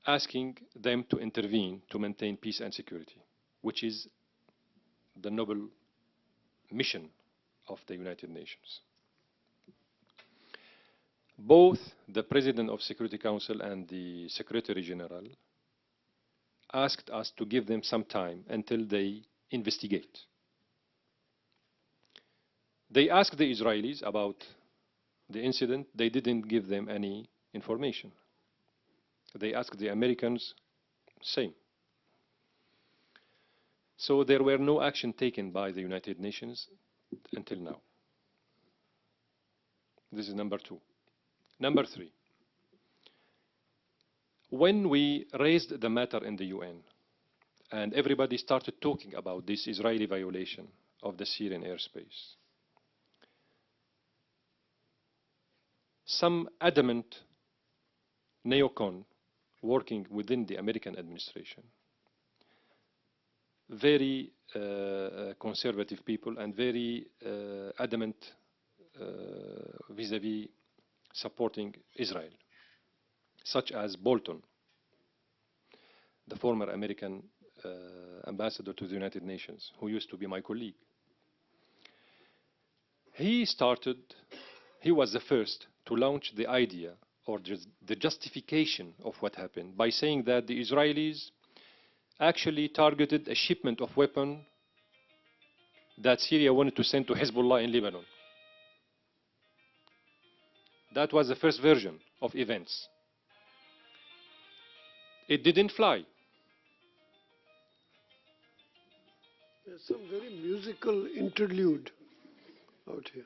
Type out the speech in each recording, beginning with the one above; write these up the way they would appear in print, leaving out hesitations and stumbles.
asking them to intervene to maintain peace and security, which is the noble mission of the United Nations. Both the President of Security Council and the Secretary General asked us to give them some time until they investigate. They asked the Israelis about the incident. They didn't give them any information. They asked the Americans, same. So there were no action taken by the United Nations until now. This is number two. Number three, when we raised the matter in the UN and everybody started talking about this Israeli violation of the Syrian airspace, some adamant neocon working within the American administration, very conservative people and very adamant vis-à-vis supporting Israel, such as Bolton, the former American ambassador to the United Nations, who used to be my colleague. He was the first to launch the idea or the justification of what happened by saying that the Israelis actually targeted a shipment of weapons that Syria wanted to send to Hezbollah in Lebanon. That was the first version of events. It didn't fly. There's some very musical interlude out here.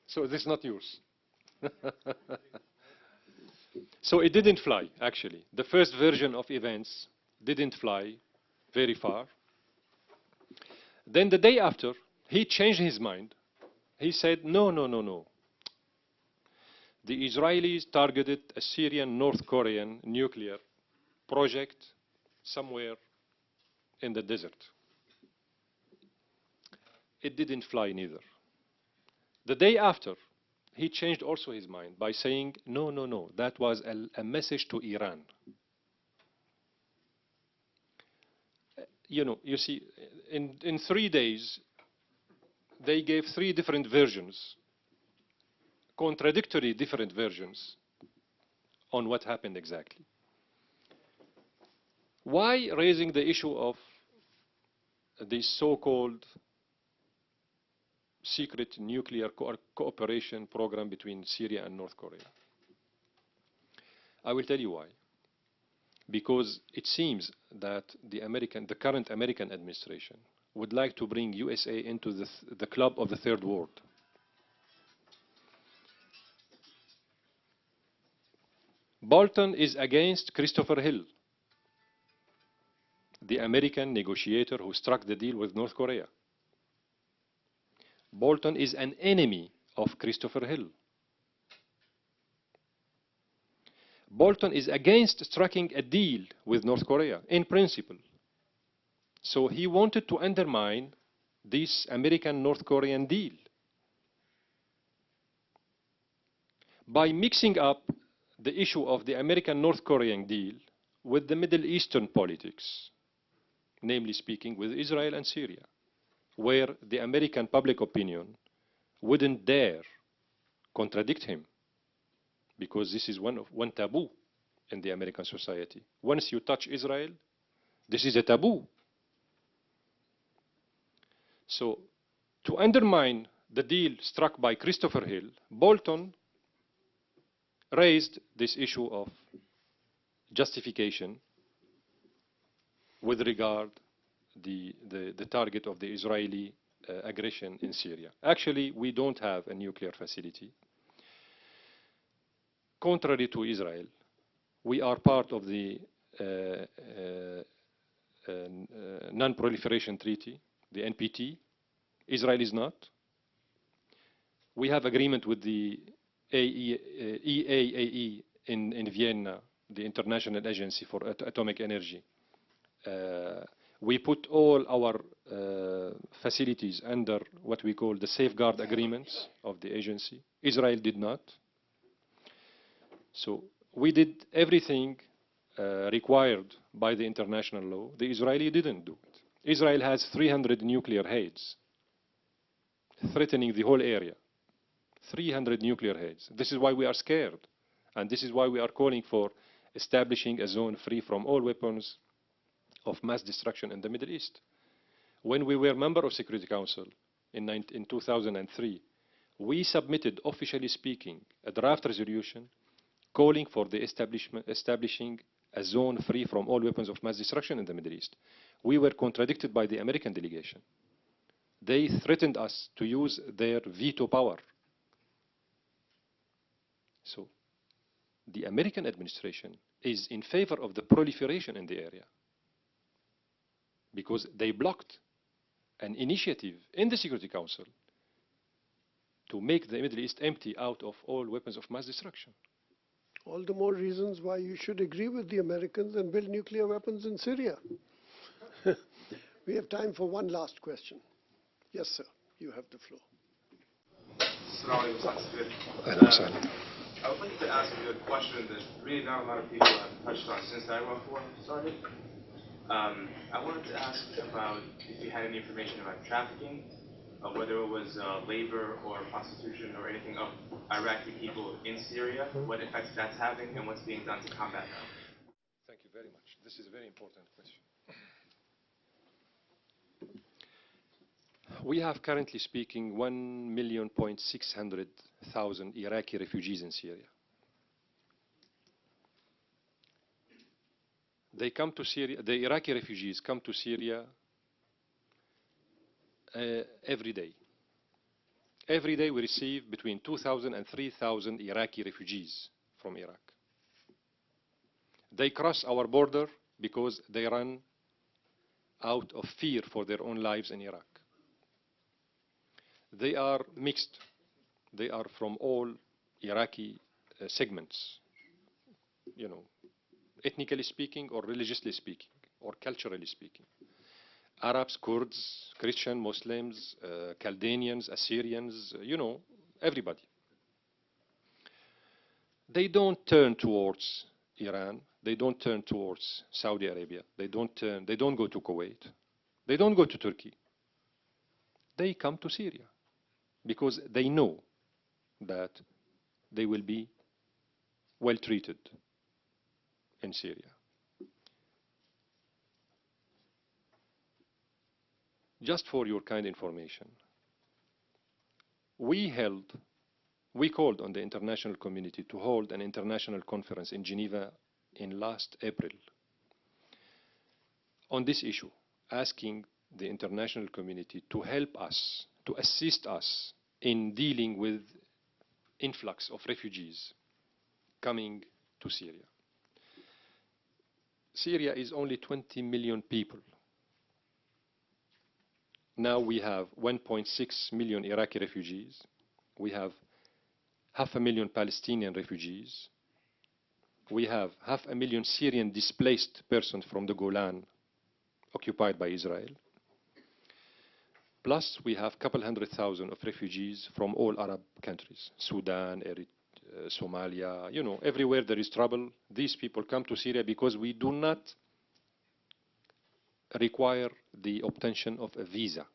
So this is not yours. So it didn't fly, actually. The first version of events didn't fly very far. Then the day after, he changed his mind. He said, no, no, no, no. The Israelis targeted a Syrian North Korean nuclear project somewhere in the desert. It didn't fly neither. The day after, he changed also his mind by saying, no, no, no, that was a message to Iran. You know, you see, in 3 days, they gave 3 different versions, contradictory different versions on what happened exactly. Why raising the issue of this so-called secret nuclear cooperation program between Syria and North Korea? I will tell you why. Because it seems that the current American administration would like to bring USA into the club of the third world. Bolton is against Christopher Hill, the American negotiator who struck the deal with North Korea. Bolton is an enemy of Christopher Hill. Bolton is against striking a deal with North Korea, in principle. So he wanted to undermine this American-North Korean deal by mixing up the issue of the American-North Korean deal with the Middle Eastern politics, namely speaking with Israel and Syria, where the American public opinion wouldn't dare contradict him, because this is one taboo in the American society. Once you touch Israel, this is a taboo. So to undermine the deal struck by Christopher Hill, Bolton raised this issue of justification with regard the target of the Israeli aggression in Syria. Actually, we don't have a nuclear facility. Contrary to Israel, we are part of the Non-Proliferation Treaty, the NPT. Israel is not. We have agreement with the EAAE in Vienna, the International Agency for Atomic Energy. We put all our facilities under what we call the safeguard agreements of the agency. Israel did not. So we did everything required by the international law, the Israeli didn't do it. Israel has 300 nuclear heads threatening the whole area. 300 nuclear heads. This is why we are scared. And this is why we are calling for establishing a zone free from all weapons of mass destruction in the Middle East. When we were member of Security Council in 2003, we submitted, officially speaking, a draft resolution calling for the establishing a zone free from all weapons of mass destruction in the Middle East. We were contradicted by the American delegation. They threatened us to use their veto power. So the American administration is in favor of the proliferation in the area because they blocked an initiative in the Security Council to make the Middle East empty out of all weapons of mass destruction. All the more reasons why you should agree with the Americans and build nuclear weapons in Syria. We have time for one last question. Yes, sir. You have the floor. I would like to ask you a question that really not a lot of people have touched on since the Iraq War started. I wanted to ask about if you had any information about trafficking, whether it was labor or prostitution or anything of Iraqi people in Syria, what effects that's having, and what's being done to combat that. Thank you very much. This is a very important question. We have, currently speaking, 1,600,000 Iraqi refugees in Syria. They come to Syria, the Iraqi refugees come to Syria every day. Every day we receive between 2,000 and 3,000 Iraqi refugees from Iraq. They cross our border because they run out of fear for their own lives in Iraq. They are mixed. They are from all Iraqi segments, you know, ethnically speaking or religiously speaking or culturally speaking. Arabs, Kurds, Christian, Muslims, Chaldeans, Assyrians, you know, everybody. They don't turn towards Iran. They don't turn towards Saudi Arabia. They don't go to Kuwait. They don't go to Turkey. They come to Syria because they know that they will be well treated in Syria. Just for your kind information, we called on the international community to hold an international conference in Geneva in last April on this issue, asking the international community to help us, to assist us in dealing with influx of refugees coming to Syria. Syria is only 20 million people. Now we have 1.6 million Iraqi refugees. We have 500,000 Palestinian refugees. We have 500,000 Syrian displaced persons from the Golan occupied by Israel. Plus, we have a couple 100,000 of refugees from all Arab countries, Sudan, Somalia, you know, everywhere there is trouble. These people come to Syria because we do not require the obtention of a visa.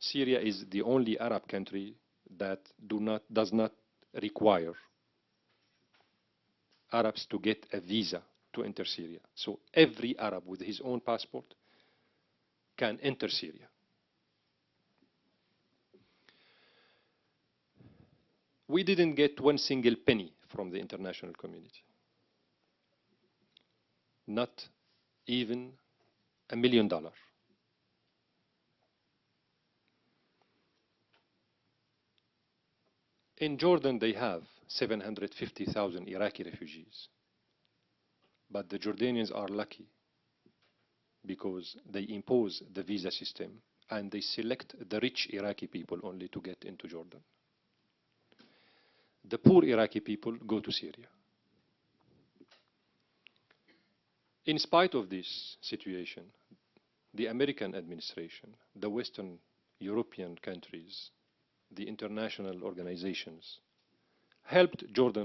Syria is the only Arab country that does not require Arabs to get a visa to enter Syria. So every Arab with his own passport can enter Syria. We didn't get one single penny from the international community. Not even $1 million. In Jordan, they have 750,000 Iraqi refugees. But the Jordanians are lucky because they impose the visa system and they select the rich Iraqi people only to get into Jordan. The poor Iraqi people go to Syria. In spite of this situation, the American administration, the Western European countries, the international organizations helped Jordan